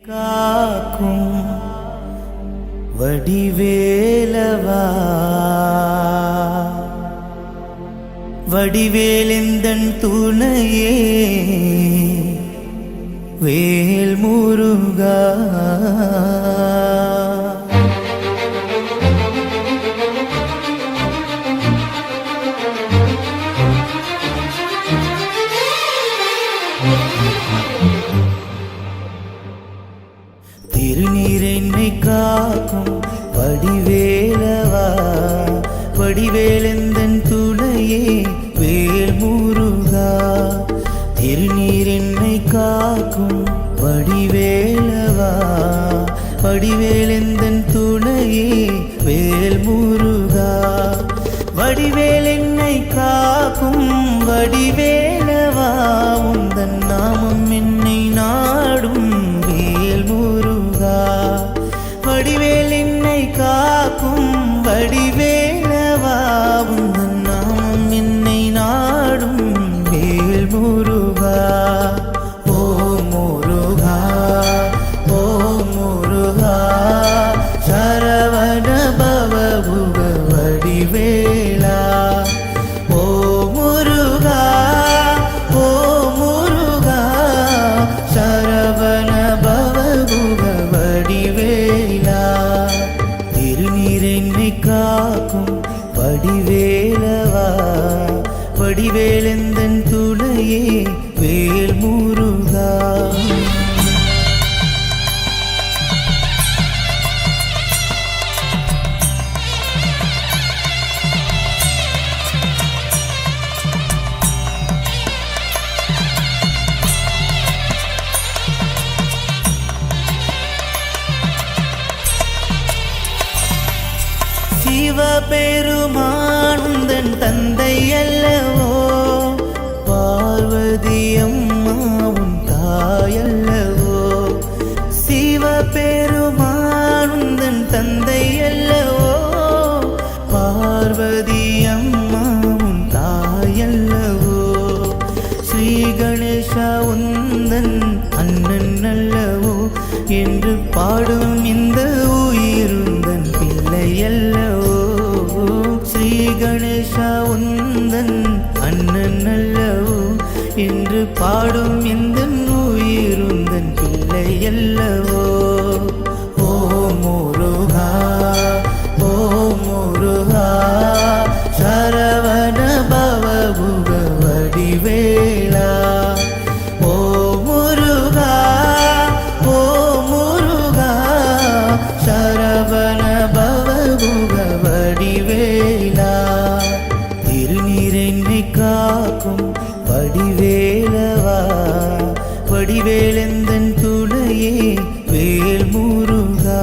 காக்கும் வடிவேலவா வடிவேலெந்தன் துணையே வேல் முருகா திருநீர் என்னை காக்கும் வடிவேலவா வடிவேலெந்தன் துணையே வேல் முருகா திருநீர் என்னை காக்கும் வடிவேலவா வடிவேலெந்தன் துணையே வேல் முருகா வடிவேல் என்னை காக்கும் வடிவேலவா உந்தன் நாமம் என்னை நாடும் வேல் முருகா வடிவேல் என்னை காக்கும் வடிவேலவா உந்தன் நாமம் என்னை நாடும் வேல் முருகா ஓ முருகா ஓ முருகா சரவண பவகுக வடிவேலா ஓ முருகா ஓ முருகா சரவண பவகுக வடிவேலா திருநீர் என்னை காக்கும் வடிவேலவா வடிவேலெந்தன் துணையே வேல் முருகா சிவபெருமான் உந்தன் தந்தை அல்லவோ பார்வதி அம்மா உன் தாயல்லவோ சிவபெருமான் உந்தன் தந்தை அல்லவோ பார்வதி அம்மா உன் தாயல்லவோ ஸ்ரீ கணேசா உந்தன் அண்ணன் அல்லவோ என்று பாடும் இந்த உயிருந்தன் பிள்ளையல்லவோ ஸ்ரீ கணேசா உந்தன் அண்ணன் அல்லவோ என்று பாடும் இந்த உயிருந்தன் பிள்ளையல்லவோ ஓ முருகா ஓ முருகா சரவண பவகுக வடிவேலா ஓ முருகா ஓ முருகா சரவண பவகுக வடிவேலா திருநீர் என்னை காக்கும் வடிவேலவா வடிவேலெந்தன் துணையே வேல் முருகா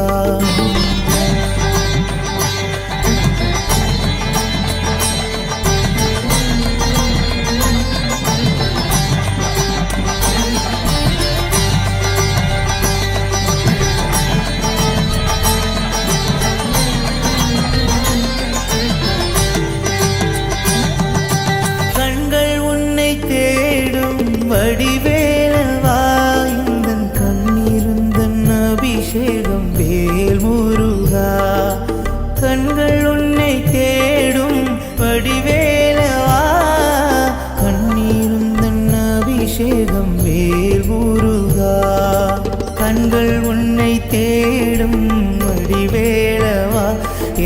வடிவேலவா இந்தன் கண்ணீருந்தன் அபிஷேகம் வேல் முருகா கண்கள் உன்னை தேடும் வடிவேலவா கண்ணீருந்தன் அபிஷேகம் வேல் முருகா கண்கள் உன்னை தேடும் வடிவேலவா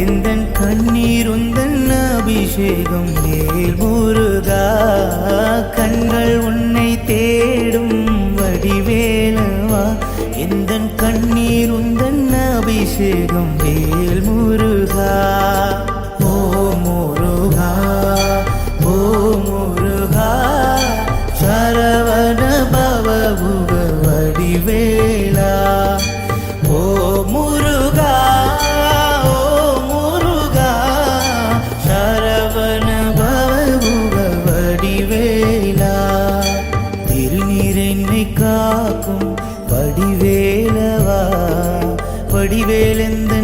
எந்தன் கண்ணீருந்தன் அபிஷேகம் வேல் முருகா கண்கள் உன்னை தேடும் வடிவேலவா எந்தன் கண்ணீர் உந்தன் அபிஷேகம் வேல் முருகா ஓ முருகா ஓ முருகா சரவண பவகுக வடிவேலா ஓ முருகா ஓ முருகா சரவண பவகுக வடிவேலா திருநீர் என்னை காக்கும் வடிவேலவா வடிவேலெந்த